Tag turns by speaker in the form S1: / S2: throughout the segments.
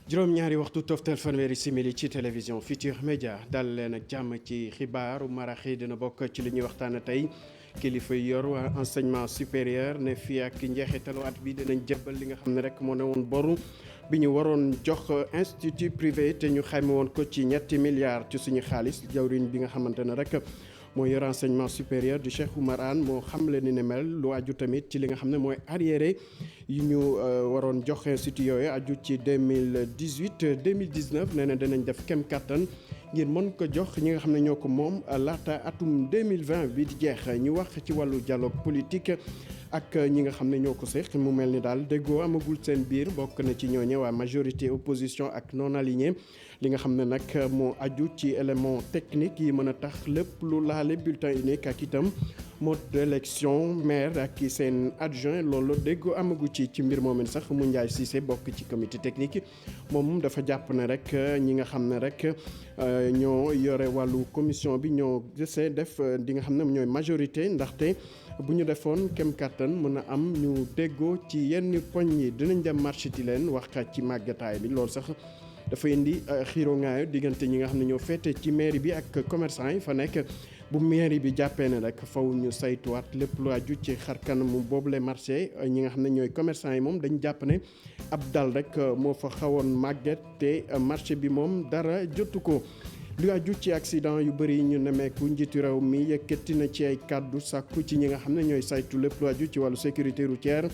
S1: juróom-ñaari waxtu toftal fanweeri simili ci télévision Futurs Médias dal leen ak jàmm ci xibaaru maraxi dina bokk ci li ñuy waxtaane tey kilifa yor waa enseignement supérieur ne fii ak njeexitalu at bi dinañ jébbal li nga xam ne rek moo ne woon boru bi ñu waroon jox institut privé te ñu xayma woon ko ci ñetti milliards ci suñu xaalis jawriñ bi nga xamante ne rek mooy yor enseignement supérieur du Cheikh Oumar Anne moo xamle ni ne mel lu aju tamit ci li nga xam ne mooy arriéré yi ñu waroon jox institut yooyu aju ci 2018 2019 nee na dinañ def kem kattan ngir mën ko jox ñi nga xam ne ñoo ko moom laata atum 2020 bi di jeex ñu wax ci wàllu dialogue politique ak ñi nga xam ne ñoo ko seq mu mel ni daal déggoo amagul seen biir bokk na ci ñooñe waa majorité opposition ak non aligné li nga xam ne nag moo aju ci élément technique yi mën a tax lépp lu laale bulletin unique ak itam mode d'élection maire ak seen adjoint loolu déggoo amagu ci mbir moomu sax mu Ndiaye Cissé bokk ci comité technique moom dafa jàpp ne rek ñi nga xam ne rek ñoo yore wàllu commission bi ñoo gisee def di nga xam ne ñooy majorité ndaxte bu ñu defoon kem kattan mën a am ñu déggoo ci yenn poñ yi dinañ dem marché ti leen wax ci màggataay bi loolu sax dafa indi xiiro ngaayo diggante ñi nga xam ne ñoo féete ci mairie bi ak commerçant yi fa nekk bu mairie bi jàppee ne rek faw ñu saytuwaat lépp lu aju ci xar kanamu boobule marché ñi nga xam ne ñooy commerçant yi moom dañ jàpp ne ab dal rek moo fa xawoon màgget te marché bi moom dara jotu ko. lu aju ci accident yu bëri ñu nemeeku njiitu réew mi yëkkati na ci ay kàddu sàkku ci ñi nga xam ne ñooy saytu lépp lu aju ci wàllu sécurité routière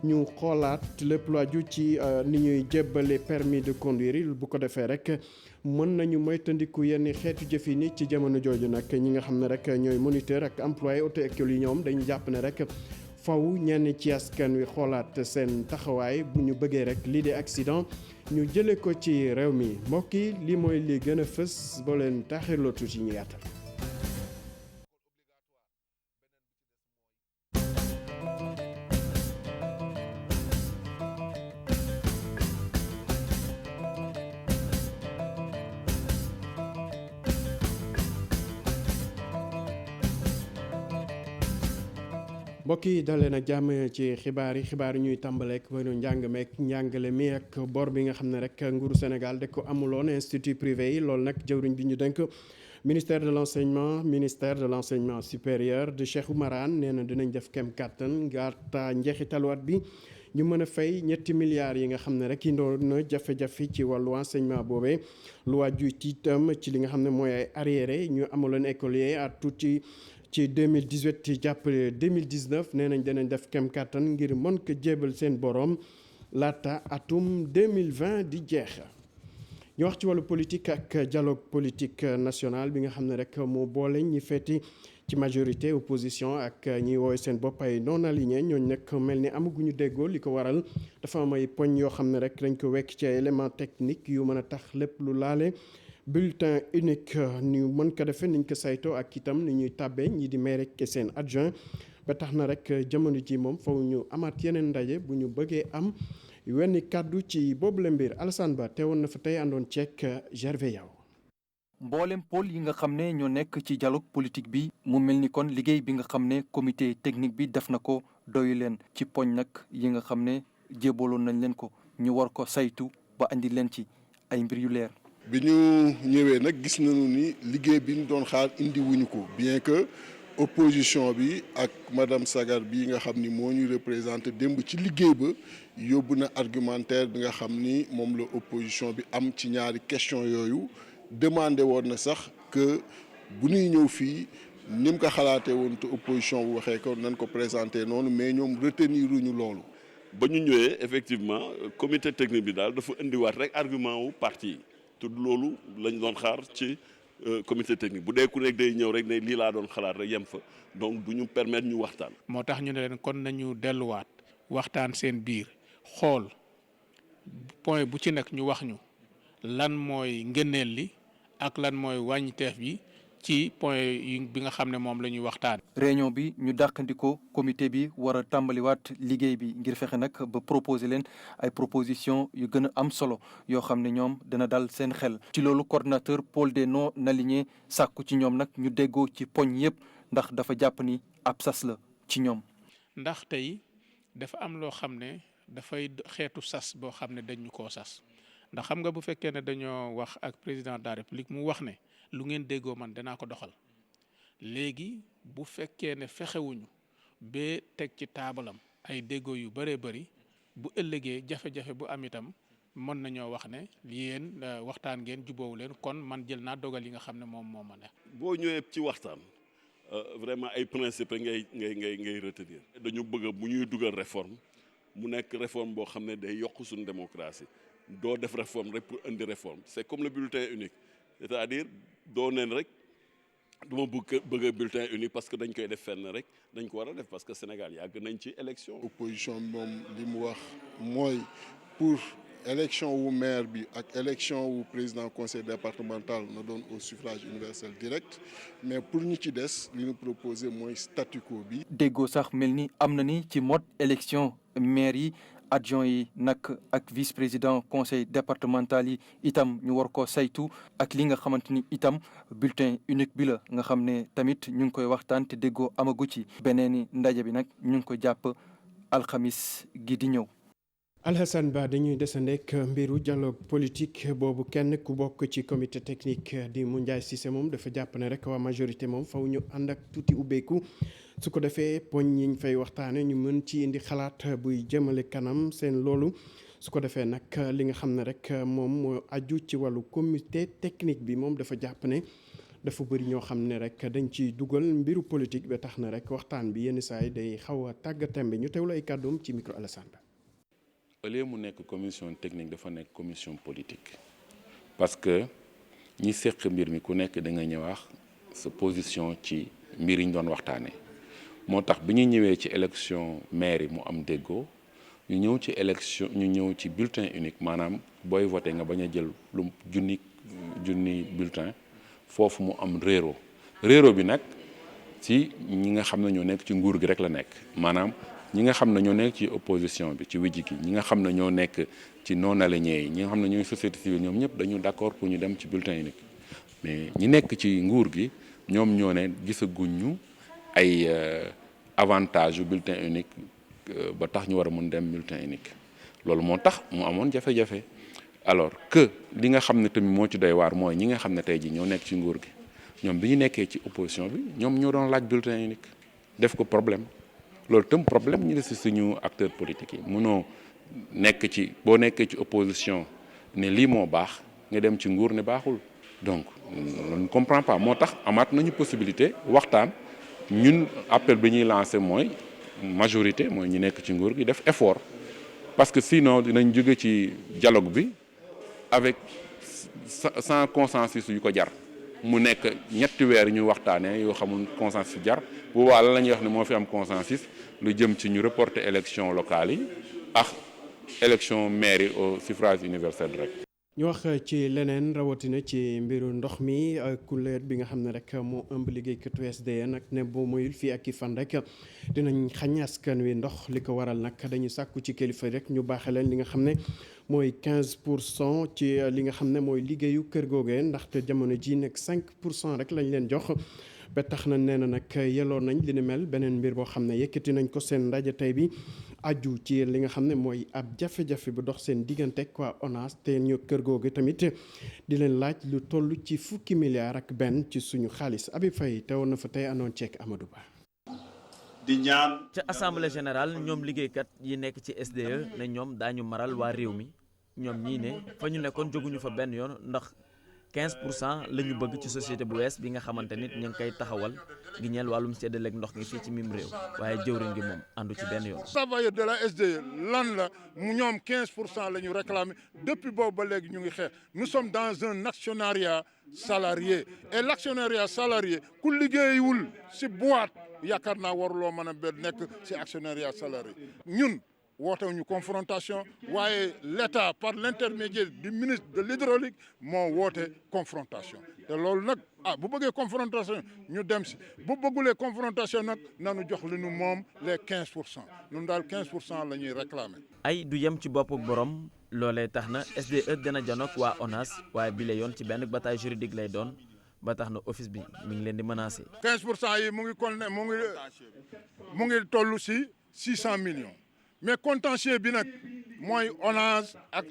S1: ñu xoolaat lépp lu aju ci ni ñuy jébbale permis de conduire bu ko defee rek mën nañu moytandiku yenn xeetu jëfin yi ci jamono jooju nag ñi nga xam ne rek ñooy moniteur ak employé auto école yi ñoom dañu jàpp ne rek faw ñenn ci askan wi xoolaat seen taxawaay bu ñu bëggee rek lii de accident ñu jëlee ko ci réew mi mbokk yi lii mooy li gën a fës boo leen taaxirloo tuuti ñu yaatal. mbokk yi dalee na jàmm ci xibaar yi ñuy tàmbaleek wàllu njàng meek njàngale mi ak bor bi nga xam ne rek nguuru Sénégal da ko amuloon institut privé yi loolu nag jëwriñ bi ñu dénk ministère de l'enseignement supérieur de Cheikh Oumar Anne nee na dinañ def kem kàttan ngaata njeexitaluwaat bi ñu mën a fay ñetti milliards yi nga xam ne rek indoon na jafe-jafe ci wàllu enseignement boobee lu wàju itam ci li nga xam ne mooy ay arriéré ñu amuloon écolier at tuuti ci 2018 ci jàpp 2019 nee nañ danañ def kem kàttan ngir mën ko jébal seen borom laata atum 2020 di jeex. ñu wax ci wàllu politique ak dialogue politique national bi nga xam ne rek moo boole ñi feeti ci majorité opposition ak ñi woowe seen bopp ay non aligné ñooñu nag mel ni amaguñu déggoo li ko waral dafa am ay poñ yoo xam ne rek dañ ko wekk ci ay éléments techniques yu mën a tax lépp lu laale bulletin unique ñu mën ko defee niñ ko saytoo ak itam ni ñuy tàbbee ñi di maire ak seen adjoint ba tax na rek jamono ji moom faw ñu amaat yeneen ndaje bu ñu bëggee am wenn kàddu ci boobule mbir Alassane Ba teewoon na fa tey àndoon ceek Gervais Yaw
S2: mboolem pôle yi nga xam ne ñoo nekk ci dialogue politique bi mu mel ni kon liggéey bi nga xam ne comité technique bi def na ko doyu leen ci poñ nag yi nga xam ne jébaloon nañ leen ko ñu war ko saytu ba andi leen ci ay mbir yu leer.
S3: bi ñu ñëwee nag gis nañu ni liggéey bi ñu doon xaar indi wuñu ko bien que opposition bi ak madame Sagar bi nga xam ni moo ñu représenté démb ci liggéey ba yóbbu na argumentaire bi nga xam ni moom la opposition bi am ci ñaari question yooyu demandé woon na sax que bu ñuy ñëw fii ni mu ko xalaatee woon te opposition bu waxee ko nañ ko présenté noonu mais ñoom retenir ñu loolu.
S4: ba ñu ñëwee effectivement comité technique bi daal dafa indiwaat rek argument wu parti yi. te loolu lañ doon xaar ci comité technique bu dee ku nekk day ñëw rek ne lii laa doon xalaat rek yem fa donc du ñu permettre ñu waxtaan.
S5: moo tax ñu ne leen kon nañu delluwaat waxtaan seen biir xool point bu ci nekk ñu wax ñu lan mooy ngëneel li ak lan mooy wàññiteef bi ci point yi bi nga xam ne moom la ñuy waxtaan.
S2: réunion bi ñu dàqandiko comité bi war a tàmbaliwaat liggéey bi ngir fexe nag ba proposer leen ay proposition yu gën a am solo yoo xam ne ñoom dana dal seen xel. ci loolu coordonnateur pôle des non alignés sàkku ci ñoom nag ñu déggoo ci poñ yëpp ndax dafa jàpp ni ab sas la ci ñoom.
S5: ndax tey dafa am loo xam ne dafay xeetu sas boo xam ne dañ ñu koo sas ndax xam nga bu fekkee ne dañoo wax ak président de la république mu wax ne lu ngeen déggoo man danaa ko doxal léegi bu fekkee ne fexewuñu ba teg ci taabalam ay déggoo yu bëree bëri bu ëllëgee jafe-jafe bu am itam mën nañoo wax ne yéen waxtaan ngeen jubóowu leen kon man jël naa dogal yi nga xam ne moom moo ma neex.
S4: boo ñëwee ci waxtaan vraiment ay principe ngay retenir. dañu bëgg bu ñuy dugal réforme mu nekk réforme boo xam ne day yokk suñu démocratie doo def réforme rek pour indi réforme c'est comme le bulletin unique c'est-à-dire doo neen rek duma bëgg a bulletin unique parce que dañ koy def fenn rek dañ ko war a def parce que Sénégal yàgg nañ ci élection.
S3: opposition moom li mu wax mooy pour élection wu maire bi ak élection wu président conseil départemental na doon au suffrage universel direct mais pour ñu ci des li ñu proposé mooy statu quo bi.
S2: déggoo sax mel ni am na ni ci mode élection maire yi adjoint yi nag ak vice président conseil départemental yi itam ñu war ko saytu ak li nga xamante ni itam bulletin unique bi la nga xam ne tamit ñu ngi koy waxtaan te déggoo amagu ci beneen ndaje bi nag ñu ngi ko jàpp alxamis gi di ñëw.
S1: Alhassane Ba dañuy desandek mbiru dialogue politique boobu kenn ku bokk ci comité technique di Moundiaye Cissé moom dafa jàpp ne rek waa majorité moom faw ñu ànd ak tuuti ubbeeku su ko defee poñ yi ñu fay waxtaane ñu mën ci indi xalaat buy jëmale kanam seen loolu su ko defee nag li nga xam ne rek moom moo aju ci wàllu comité technique bi moom dafa jàpp ne dafa bëri ñoo xam ne rek dañ ciy dugal mbiru politique ba tax na rek waxtaan bi yenn saa yi day xaw a tàggatembe ñu teewlu ay kàddoom ci micro Alassane Ba.
S6: au lieu mu nekk commission technique dafa nekk commission politique parce que ñi seq mbir mi ku nekk da nga ñëwaax sa position ci mbir yi ñu doon waxtaanee moo tax bi ñu ñëwee ci élection maire yi mu am déggoo ñu ñëw ci élection ñu ñëw ci bulletin unique maanaam booy voté nga bañ a jël lu junni bulletin foofu mu am réero bi nag ci ñi nga xam ne ñoo nekk ci nguur gi rek la nekk maanaam ñi nga xam ne ñoo nekk ci opposition bi ci wijji gi ñi nga xam ne ñoo nekk ci non alignés yi ñi nga xam ne ñooy société civile ñoom ñëpp dañu d'accord pour ñu dem ci bulletin unique mais ñi nekk ci nguur gi ñoom ñoo ne gisaguñu ay avantage yu bulletin unique ba tax ñu war a mun dem bulletin unique loolu moo tax mu amoon jafe-jafe alors que li nga xam ne tamit moo ci doy waar mooy ñi nga xam ne tey ji ñoo nekk ci nguur gi ñoom bi ñu nekkee ci opposition bi ñoom ñoo doon laaj bulletin unique def ko problème loolu tam problème ñu ne si suñu acteurs politiques yi mënoo nekk ci boo nekkee ci opposition ne lii moo baax nga dem ci nguur ne baaxul donc on ne comprend pas moo tax amaat nañu possibilité waxtaan ñun appel bi ñuy lancé mooy majorité mooy ñu nekk ci nguur gi def effort parce que sinon dinañ jóge ci dialogue bi avec sans consensus yu ko jar mu nekk ñetti weer ñu waxtaanee yoo xamul consensus jar bu boobaa lan la ñuy wax ne moo fi am consensus lu jëm ci ñu reporter élection locale yi ak élection maire yi au suffrage universel rek.
S1: ñu wax ci leneen rawatina ci mbiru ndox mi kuréel bi nga xam ne rek moo ëmb liggéeykatu SDE nag ne boo moyul fii ak i fan rek dinañ xañ askan wi ndox li ko waral nag dañu sàkku ci kilifa rek ñu baaxee leen li nga xam ne mooy 15% ci li nga xam ne mooy liggéeyu kër googee ndaxte jamono ji nekk 5% rek lañ leen jox. ba tax na nee na nag yelloo nañ li ni mel beneen mbir boo xam ne yëkkati nañ ko seen ndaje tey bi aju ci li nga xam ne mooy ab jafe-jafe bu dox seen diggante quoi ONAS te ñu kër googu tamit di leen laaj lu toll ci fukki milliards ak benn ci suñu xaalis Habib Faye teewoon na fa tey anoon ceek Amadou Ba.
S7: di ñaan ca assemblée générale ñoom liggéeykat yi nekk ci SDE ne ñoom daañu maral waa réew mi ñoom ñii ne fa ñu nekkoon jóguñu fa benn yoon ndax 15% la ñu bëgg ci société bu wees bi nga xamante nit ñu ngi koy taxawal gi ñeel wàllum séddaleeg ndox mi fii ci mim réew waaye jëwriñ gi moom àndu ci benn yoon.
S8: travailleurs de la SDE lan la mu ñoom 15% la ñu réclamé depuis boobu ba léegi ñu ngi xeex nous sommes dans un actionnariat salarié et l'actionnariat salarié ku liggéeyul si boîte yaakaar naa waruloo mën a nekk si actionnariat salarié ñun. wootewuñu confrontation waaye l'État par l'intermédiaire du ministre de l'hydraulique moo woote confrontation te loolu nag bu bëggee confrontation ñu dem si bu bëggulee confrontation nag nanu jox li nu moom les 15% ñun daal 15% la ñuy réclamer.
S7: ay du yem ci boppu borom loolee tax na SDE dina janook waa ONAS waaye bi la yoon ci benn bataille juridique lay doon ba tax na office bi mi ngi leen di menacer.
S8: 15% yi mu ngi toll si 600 millions. mais contentieux bi nag mooy ONAS ak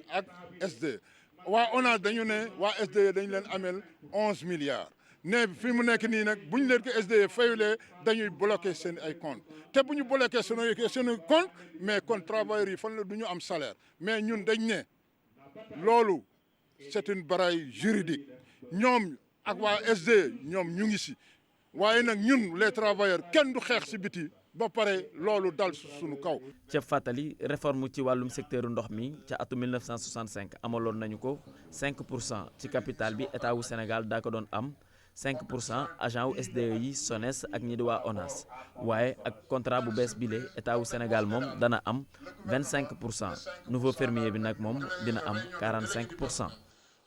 S8: SDE waa ONAS dañu ne waa SDE dañu leen amel 11 milliards ne fi mu nekk nii nag bu ñu leen ko SDE fayulee dañuy bloqué seen ay compte te bu ñu bloqué seen compte mais kon travailleurs yi fan la du ñu am salaire mais ñun dañ ne loolu c'est une bataille juridique ñoom ak waa SDE ñoom ñu ngi si waaye nag ñun les travailleurs kenn du xeex si biti ba pare loolu dal suñu kaw.
S7: ca fàttali réforme ci wàllum secteur ndox mi ca atum 1965 amaloon nañu ko 5% ci capital bi état wu Sénégal daa ko doon am 5% agent wu SDE yi SONES ak ñi di waa ONAS waaye ak contrat bu bees bile état wu Sénégal moom dana am 25% nouveau fermier bi nag moom dina am 45%.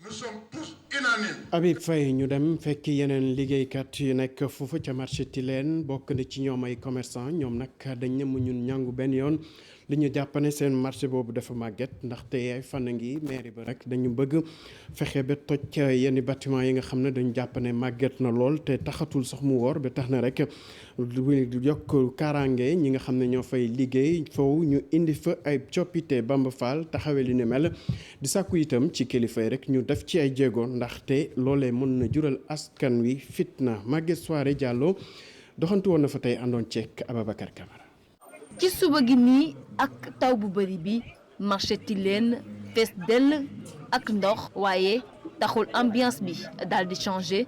S8: Nous sommes tous unanimes.
S1: Habib Faye ñu dem fekk yeneen liggéeykat yu nekk foofu ca marché Tilène bokk na ci ñoom ay commerçant ñoom nag dañ ñëm ñun ñàngu benn yoon li ñu jàpp ne seen marché boobu dafa màgget ndaxte ay fan ngi mairie ba rek dañu bëgg fexe ba toj yenn bâtiment yi nga xam ne dañu jàpp ne màgget na lool te taxatul sax mu woor ba tax na rek yokk kaaraange ñi nga xam ne ñoo fay liggéey foofu ñu indi fa ay coppite Bamba Fall taxawee li ne mel di sàkku itam ci kilifa yi rek ñu def ci ay jéego ndaxte loolee mën na jural askan wi fitna Maguette Soirée Diallo doxantu woon na fa tey àndoon ceek Ababacar Camara.
S9: ci suba gi nii ak taw bu bëri bi marché Tilène fees dell ak ndox waaye taxul ambiance bi daal di changé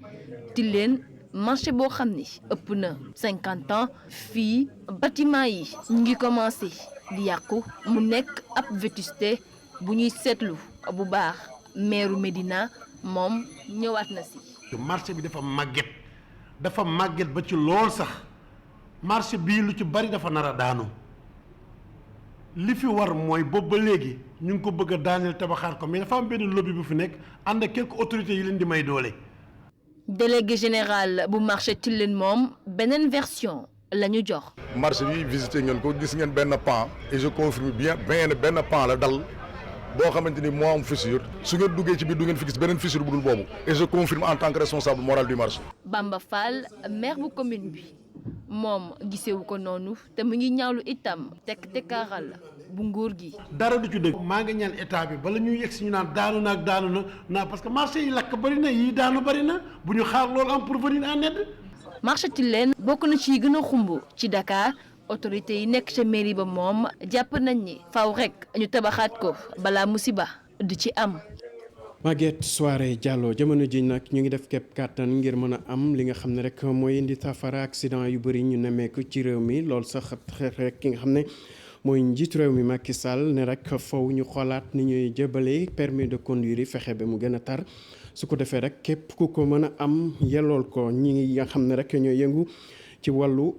S9: Tilène marché boo xam ni ëpp na 50 ans fii bâtiment yi ñu ngi commencé di yàqu mu nekk ab vétusté bu ñuy seetlu bu baax maire Médina moom ñëwaat na si.
S10: marché bi dafa màgget ba ci lool sax marché bii lu ci bari dafa nar a daanu li fi war mooy boobu ba léegi ñu ngi ko bëgg a daaneel tabaxaat ko mais dafa am benn lobby bu fi nekk ànd ak quelques autorités yi leen di may doole.
S9: délégué général bu marché Tilène moom beneen version la ñu jox.
S11: marché bi visité ngeen ko gis ngeen benn pan et je confirme bien benn pan la dal boo xamante ni moo am fissure su ngeen duggee ci biir du ngeen fi gis beneen fissure bu dul boobu et je confirme en tant que responsable moral du marché.
S9: Bamba Fall maire bu commune bi moom gisewu ko noonu te mu ngi ñaawlu itam tekkaaral bu nguur gi.
S10: dara du ci dëgg. maa ngi ñaan état bi bala ñuy yegg si ñu naan daanu na parce que marché yi lakk bëri na yii daanu bëri na bu ñu xaar loolu am pour venir en aide.
S9: marché Tilène bokk na ci gën a xumb ci Dakar autorité yi nekk ca mairie ba moom jàpp nañ ni faw rek ñu tabaxaat ko balaa musiba du ci am.
S1: Maguette Soirée Diallo jamono ji nag ñu ngi def képp kàttan ngir mën a am li nga xam ne rek mooy indi saafara accident yu bëri ñu nemmeeku ci réew mi loolu sax rek ki nga xam ne mooy njiitu réew mi Macky Sall ne rek faw ñu xoolaat ni ñuy jëbalee permis de conduire yi fexe ba mu gën a tar su ko defee rek képp ku ko mën a am yellool ko ñi nga xam ne rek ñooy yëngu ci wàllu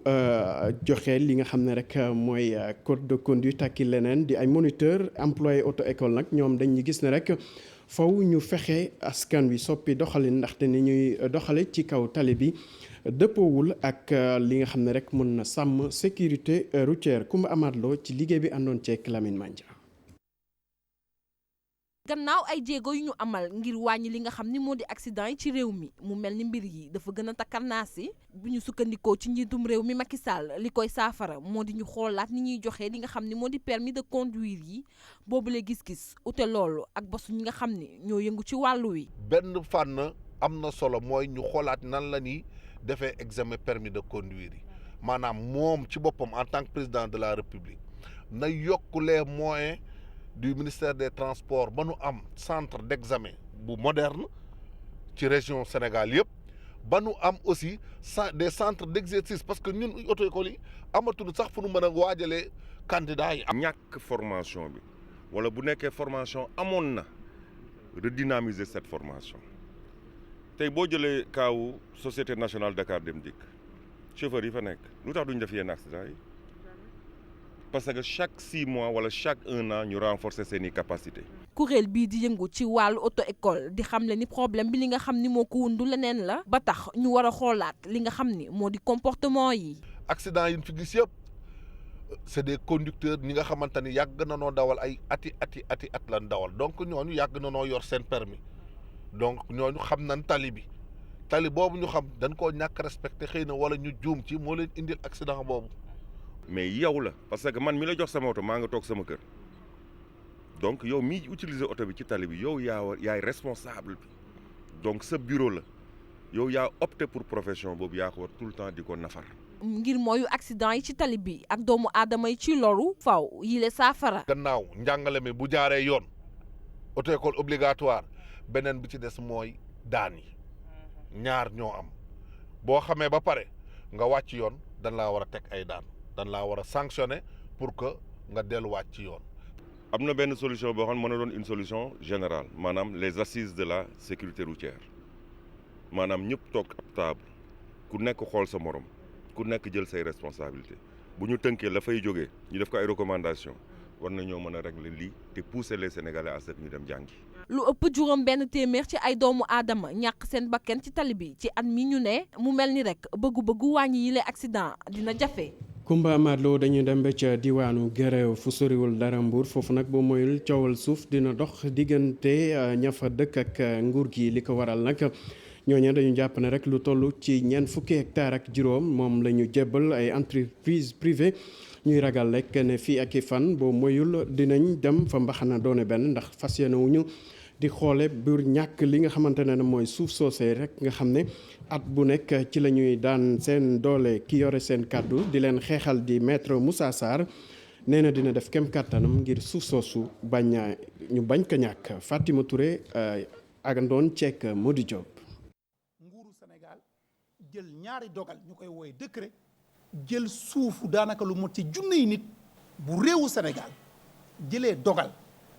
S1: joxe li nga xam ne rek mooy code de conduite ak leneen di ay moniteur employé auto école nag ñoom dañuy gis ne rek faw ñu fexe askan wi soppi doxalin ndaxte ni ñuy doxale ci kaw tali bi dëppoowul ak li nga xam ne rek mën na sàmm sécurité routière Kumba Amadlo ci liggéey bi àndoon ceek Lamine Mandia.
S12: gannaaw ay jéego yu ñu amal ngir wàññi li nga xam ni moo di accident yi ci réew mi mu mel ni mbir yi dafa gën a takkarnaasi bu ñu sukkandikoo ci njiitum réew mi Macky Sall li koy saafara moo di ñu xoolaat ni ñuy joxe li nga xam ni moo di permis de conduire yi boobule gis-gis ute loolu ak bosu ñi nga xam ni ñoo yëngu ci wàllu wi.
S13: benn fànn am na solo mooy ñu xoolaat nan la ñuy defee examen permis de conduire yi maanaam moom ci boppam en tant que président de la République na yokk les moyens du ministère des transports ba nu am centre d'examen bu moderne ci région Sénégal yëpp ba nu am aussi des centres d'exercice parce que ñun auto-école yi amatul sax fu nu mën a waajalee candidats yi.
S14: ñàkk formation bi wala bu nekkee formation amoon na redynamiser cette formation tey boo jëlee kaawu société nationale Dakar Dem Dikk chauffeur yi fa nekk lu tax duñ def yenn accident yi. parce que chaque 6 mois wala chaque 1 an ñu renforcer seeni capacité.
S12: kuréel bii di yëngu ci wàllu auto école di xamle ni problème bi li nga xam ni moo ko wundu leneen la. ba tax ñu war a xoolaat li nga xam ni moo di comportement yi.
S13: accident yi ñu fi gis yëpp c'est des conducteurs ñi nga xamante ni yàgg na noo dawal ay ati at lan dawal donc ñooñu yàgg na noo yor seen permis donc ñooñu xam nañ tali bi tali boobu ñu xam dañ koo ñàkk respecté xëy na wala ñu juum ci moo leen indil accident boobu.
S14: mais yow la parce que man mi la jox sama oto maa nga toog sama kër donc yow miy utiliser oto bi ci tali bi yow yaay responsable bi donc sa bureau la yow yaa opté pour profession boobu yaa ko war tout le temps di ko nafar.
S12: ngir mooyu accident yi ci tali bi ak doomu aadama yi ci loru faw yile saafara.
S13: gannaaw njàngale mi bu jaaree yoon auto école obligatoire beneen bi ci des mooy daan yi ñaar ñoo am boo xamee ba pare nga wàcc yoon dañ laa war a teg ay daan dañ laa war a sanctionner pour que nga delluwaat ci yoon.
S14: am na benn solution boo xam ne mën na doon une solution générale maanaam les assises de la sécurité routière maanaam ñëpp toog ab table ku nekk xool sa morom ku nekk jël say responsabilité bu ñu tënkee la fay jógee ñu def ko ay recommandations war nañoo mën a régler lii te pousser les Sénégalais à ce que ñu dem jàngi.
S12: lu ëpp juróom benn téeméer ci ay doomu aadama ñàkk seen bakken ci tali bi ci at mi ñu ne mu mel ni rek bëggu wàññi yile accident dina jafe.
S1: Kumba Amadou dañuy dem ba ca diwaanu Guéréo fu soriwul dara Mbour foofu nag boo moyul coowal suuf dina dox diggante ña fa dëkk ak nguur gi li ko waral nag ñooñu dañu jàpp ne rek lu toll ci ñeent fukki hectare ak juróom moom la ñu jébbal ay entreprise privée ñuy ragal rek ne fii ak i fan boo moyul dinañ dem fa mbaxana doone benn ndax fas yéene wuñu di xoole bur ñàkk li nga xamante ne mooy suuf soosee rek nga xam ne at bu nekk ci la ñuy daan seen doole ki yore seen kàddu di leen xeexal di maître Moussa Sarr nee na dina def kem kàttanam ngir suuf soosu ñu bañ ko ñàkk Fatima Touré agandoon ceek Modi Diop.
S15: nguuru Sénégal jël ñaari dogal ñu koy wooye décret jël suufu daanaka lu mot ci junniy nit bu réewu Sénégal jëlee dogal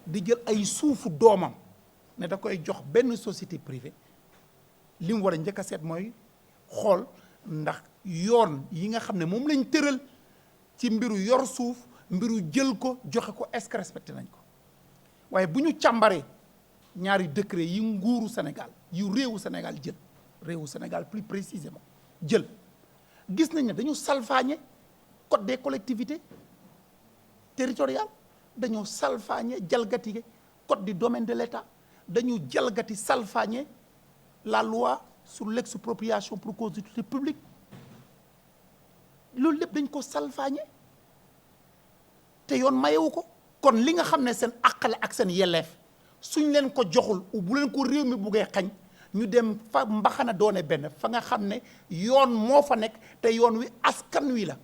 S15: di jël ay suufu doomam ne da koy jox benn société privée li mu war a njëkk a seet mooy xool ndax yoon yi nga xam ne moom lañ tëral ci mbiru yor suuf mbiru jël ko joxe ko est-ce que respecté nañ ko waaye bu ñu càmbaree ñaari décret yi nguuru Sénégal yu réewu Sénégal jël réewu Sénégal plus précisément jël gis nañ ne dañu salfaañe code des collectivités territoriales dañoo salfaañe jalgati code du domaine de l'État dañu jalgati salfaañe la loi sur l'expropriation pour cause d'utilité publique loolu lépp dañ ko salfaañe te yoon mayewu ko kon li nga xam ne seen àq la ak seen yelleef suñ leen ko joxul bu leen ko réew mi buggee xañ ñu dem fa mbaxana doone benn fa nga xam ne yoon moo fa nekk te yoon wi askan wi la.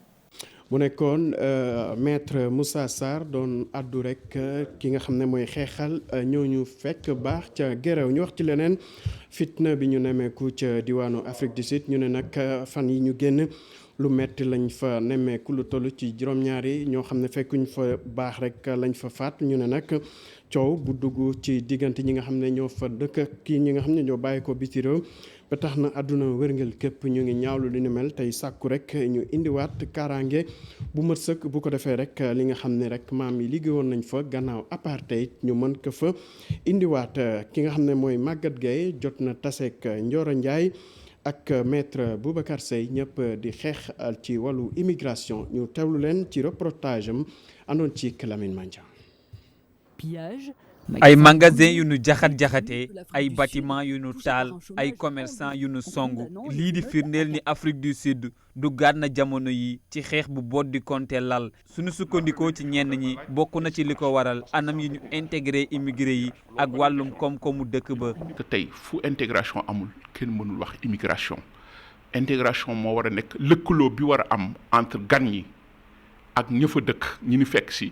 S1: mu nekkoon maître Moussa Sarr doon addu rek ki nga xam ne mooy xeexal ñooñu fekk baax ca Guéréo ñu wax ci leneen fitna bi ñu nemmeeku ca diwaanu Afrique du Sud ñu ne nag fan yi ñu génn lu metti lañ fa nemmeeku lu toll ci juróom-ñaari ñoo xam ne fekkuñ fa baax rek lañ fa faat ñu ne nag coow bu dugg ci diggante ñi nga xam ne ñoo fa dëkk kii ñi nga xam ne ñoo bàyyi ko biti réew ba tax na àdduna wërngël képp ñu ngi ñaawlu li ni mel tey sàkku rek ñu indiwaat kaaraange bu mat sëkk bu ko defee rek li nga xam ne rek maam yi liggéeyoon nañ fa gannaaw apartheid ñu mën ko fa indiwaat ki nga xam ne mooy Maguette Gueye jot na taseek Ndioro Ndiaye ak maître Boubacar Seye ñëpp di xeex ci wàllu immigration ñu teewlu leen ci reportage am àndoon ci Lamine Mandiang.
S16: ay magasin yu nu jaxat-jaxate ay bâtiment yu nu taal ay commerçant yu nu song lii di firndeel ni Afrique du Sud du gàtt na jamono yi ci xeex bu boot di konte lal suñu sukkandikoo ci ñenn ñi bokk na ci li ko waral anam yi ñu intégré immigré yi ak wàllum koom-koomu dëkk ba.
S17: te tey fu intégration amul kenn mënul wax immigration intégration moo war a nekk lëkkaloo bi war a am entre gan ñi ak ña fa dëkk ñi ni fekk si.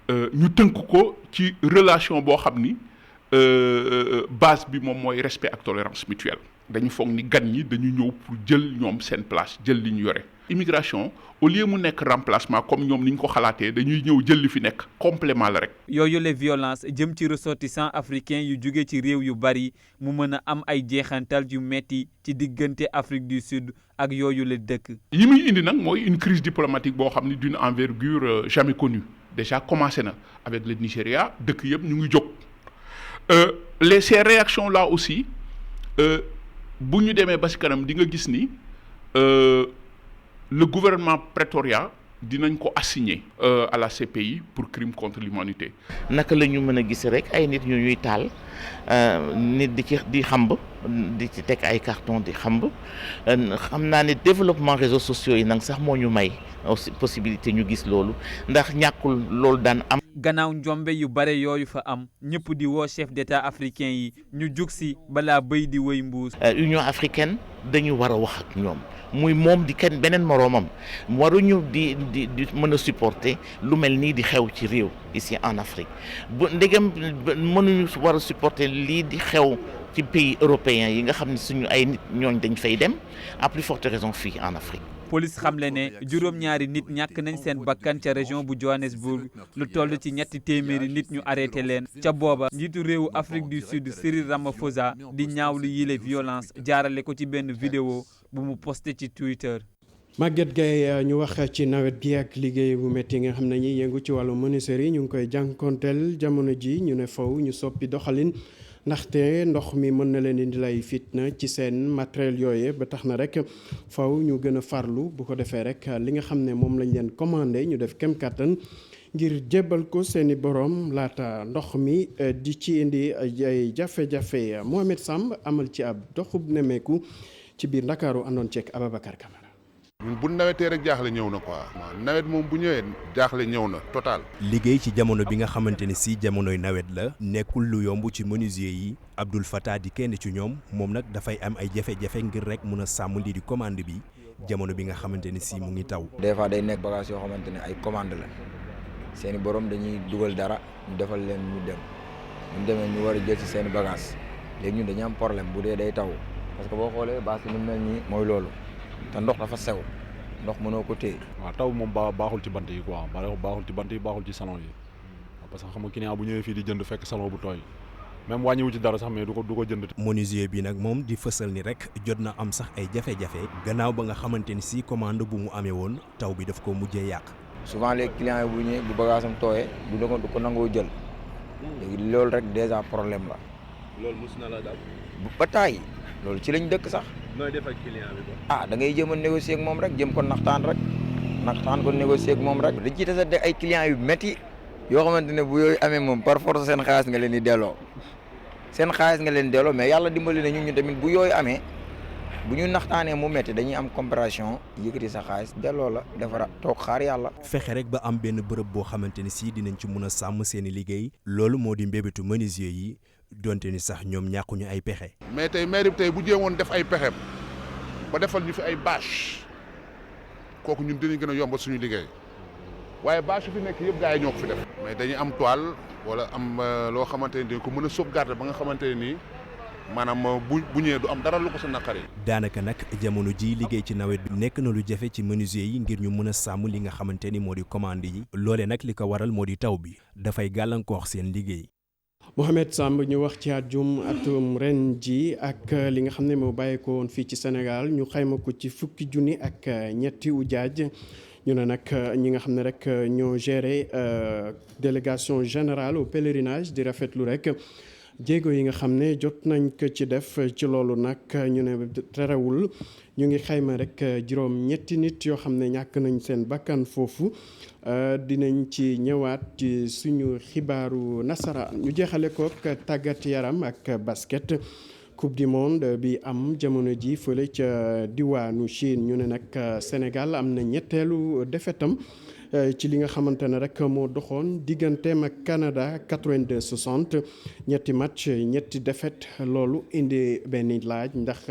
S17: ñu tënk ko ci relation boo xam ni base bi moom mooy respect ak tolérance mutuelle dañu foog ni gan ñi dañu ñëw pour jël ñoom seen place jël li ñu yore. immigration au lieu mu nekk remplacement comme ñoom ni ñu ko xalaatee dañuy ñëw jël li fi nekk complément la rek.
S16: yooyu les violences jëm ci ressortissants africains yu jóge ci réew yu bari mu mën a am ay jeexantal yu metti ci diggante Afrique du Sud ak yooyu la dëkk.
S17: yi muy indi nag mooy une crise diplomatique boo xam ni d'une envergure jamais connue. déjà commencé na avec le Nigeria dëkk yëpp ñu ngi jóg ces réactions là aussi bu ñu demee ba ci kanam di nga gis ni le gouvernement Pretoria dinañ ko assigner à la CPI pour crime contre l'humanité.
S18: naka la ñu mën a gis rek ay nit ñu ñuy taal nit di xamb di ci teg ay carton di xamb xam naa ne développement réseaux sociaux yi nag sax moo ñu may aussi possibilité ñu gis loolu ndax ñàkkul loolu daan am.
S16: gannaaw njombe yu bare yooyu fa am ñëpp di woo chef d'état africain yi ñu jug si balaa béy di wëy mbuus.
S18: Union africaine dañu war a wax ak ñoom muy moom di kenn beneen moroomam waruñu di mën a supporter lu mel nii di xew ci réew ici en Afrique bu ndegam mënuñu war a supporter lii di xew ci pays européens yi nga xam ne suñu ay nit ñooñ dañ fay dem à plus forte raison fii en Afrique.
S16: police xamle ne juróom-ñaari nit ñàkk nañ seen bakkan ca région bu Johannesburg lu toll ci 300 nit ñu arrêté leen ca booba njiitu réewu Afrique du Sud Cyril Ramaphosa di ñaawlu yile violence jaarale ko ci benn vidéo bu mu posté ci Twitter.
S1: Maguette Gaye ñu wax ci nawet gi ak liggéey bu métti nga xam ne ñi yëngu ci wàllu menuiserie ñu ngi koy jànkonteel jamono ji ñu ne faw ñu soppi doxalin ndaxte ndox mi mën na leen indi lay fitna ci seen matériel yooye ba tax na rek faw ñu gën a farlu bu ko defee rek li nga xam ne moom lañ leen commandé ñu def kem kàttan ngir jébbal ko seeni borom laata ndox mi di ci indi ay jafe-jafe. Mohamed Samb amal ci ab doxub nemeeku ci biir Ndakaaru àndoon ceeg Ababacar Camara.
S19: ñun bu nawetee rek jaaxle ñëw na quoi. nawet moom bu ñëwee jaaxle ñëw na total.
S20: liggéey ci jamono bi nga xamante ne si jamonoy nawet la nekkul lu yomb ci menuisier yi Abdoul Fattah di kenn ci ñoom moom nag dafay am ay jafe-jafe ngir rek mun a sàmm lii di commande bi jamono bi nga xamante ne si mu ngi taw.
S21: des fois day nekk bagage yoo xamante ne ay commande la seeni borom dañuy dugal dara ñu defal leen ñu dem ñu demee ñu war a jël ci seeni bagage léegi ñun dañuy am problème bu dee day taw parce que boo xoolee bâche bi nu mel nii mooy loolu. te ndox dafa sew ndox mënoo ko téye.
S22: waaw taw moom baaxul ci bant yi quoi baaxul ci bant yi baaxul ci salon yi parce que xam nga client bu ñëwee fii di jënd fekk salon bu tooy même wàññiwu ci dara sax mais du ko jënd.
S20: menuisier bi nag moom di fësal ni rek jot na am sax ay jafe-jafe gannaaw ba nga xamante ni si commande bu mu amee woon taw bi daf ko mujjee yàq.
S21: souvent les clients yi bu ñëwee bu bagage am tooyee du ko nangoo jël léegi loolu rek déjà problème la.
S23: loolu mos na la daal.
S21: ba taay loolu ci lañ dëkk sax.
S23: nooy def ak client bi
S21: ah da ngay jéem a négocier ak moom rek jéem ko naxtaan ko négocier ak moom rek. dañ ciy tase ay clients yu métti yoo xamante ne bu yooyu amee moom par force seen xaalis nga leen di delloo mais yàlla dimbali na ñu tamit bu yooyu amee bu ñu naxtaanee mu métti dañuy am compréhension yëkkati sa xaalis delloo la defara toog xaar yàlla.
S20: fexe rek ba am benn bërëb boo xamante ni si dinañ ci mun a sàmm seeni liggéey loolu moo di mbébétu menuisier yi. donte ni sax ñoom ñàkkuñu ay pexe.
S19: mais tey maire bi tey bu jéemoon def ay pexem ba defal ñu fi ay bâche kooku ñun dinañ gën a yombal suñu liggéey waaye bâche fi nekk yëpp gars yi ñoo ko fi def. mais dañuy am toile wala am loo xamante ne dañ ko mën a sauvegarder ba nga xamante ne nii maanaam bu ñëwee du am dara lu ko sa naqari.
S20: daanaka nag jamono ji liggéey ci nawet bi nekk na lu jafe ci menuisier yi ngir ñu mën a sàmm li nga xamante ni moo di commande yi. loole nag li ko waral moo di taw bi dafay gàllankoor seen liggéey.
S1: Mohamed Samb ñu wax ci atum ren ji ak li nga xam ne moo bàyyeekoo woon fii ci Sénégal ñu xayma ko ci 10 junni ak ñetti ujaaj ñu ne nag ñi nga xam ne rek ñoo géré délégation générale au pèlerinage di rafetlu rek jéego yi nga xam ne jot nañ ko ci def ci loolu nag ñu ne terewul ñu ngi xayma rek juróom ñetti nit yoo xam ne ñàkk nañ seen bakkan foofu dinañ ci ñëwaat ci suñu xibaaru nasaraan ñu jeexale ko ak tàggat yaram ak basket coupe du monde bi am jamono ji fële ca diwaanu Chine ñu ne nag Sénégal am na ñetteelu defetam ci li nga xamante ne rek moo doxoon digganteem ak Canada 82-60 ñetti match ñetti défaite loolu indi benn laaj ndax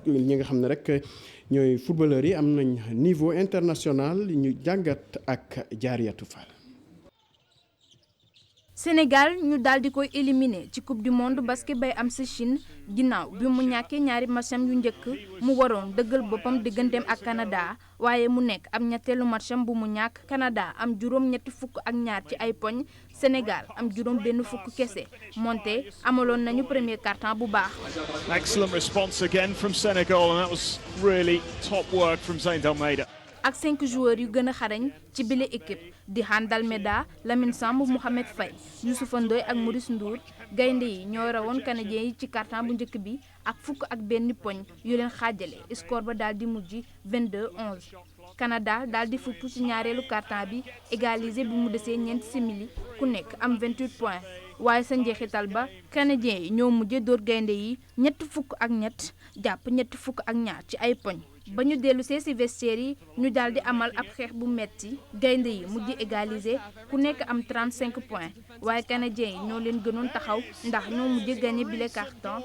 S1: ñi nga xam ne rek ñooy footballeurs yi am nañ niveau international ñu jàngat ak Jaariyatu Fall.
S24: Sénégal ñu daal di koy éliminer ci coupe du monde basket bay am sa Chine ginnaaw bi mu ñàkkee ñaari matcham yu njëkk mu waroon dëggal boppam digganteem ak Canada waaye mu nekk am ñetteelu matcham bu mu ñàkk Canada am juróom ñetti fukk ak ñaar ci ay poñ Sénégal am juróom benn fukk kese moonte amaloon nañu premier quart-temps bu baax.
S25: Excellent response again from Senegal and that was really top work from Zayn Almeida.
S24: ak 5 joueurs yu gën a xarañ ci bile équipe di Han Dalméda Lamine Samb Mouhamed Faye Youssoufa Ndoye ak Maurice Ndour gaynde yi ñoo rawoon canadien yi ci quart-temps bu njëkk bi ak fukk ak benn poñ yu leen xaajale score ba daal di mujj 22-11 Canada daal di fupp ci ñaareelu quart-temps bi égalisé bi mu desee ñeenti simili ku nekk am 28 points waaye sa njeexital ba canadien yi ñoo mujje dóor gaynde yi ñett jàpp 2 ci ay poñ. ba ñu dellu see ci vestiaire yi ñu daal di amal ab xeex bu metti gaynde yi mujj égaliser ku nekk am 35 points waaye canadiens yi ñoo leen gënoon taxaw ndax ñoo mujj gagné bile carton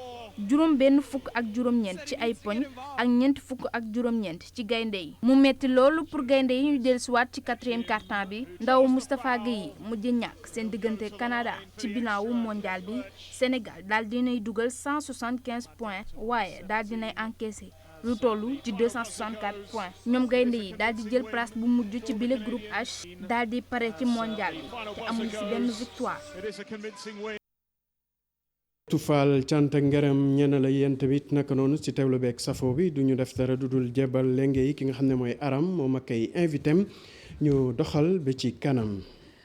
S24: juróom-ñeent ci ay poñ ak 4 ci gaynde yi. mu metti loolu pour gaynde yi ñu dellusiwaat ci 4e carton bi ndaw Moustapha Guèye mujj ñàkk seen diggante Canada ci bilan wu mondial bi Sénégal daal dinay dugal 175 points waaye daal dinay encaissé lu toll ci 264 points ñoom gaynde yi daal di jël place bu mujj ci bile groupe H daal di pare ci mondial bi te amul ci benn victoire.
S1: Tufal cant ak ngërëm ñenn la yéen tamit naka noonu ci teewlu beeg safo bi du ñu def dara du dul jébal lenge yi ki nga xam ne mooy Aram moom ak ay invité am ñu doxal ba ci kanam.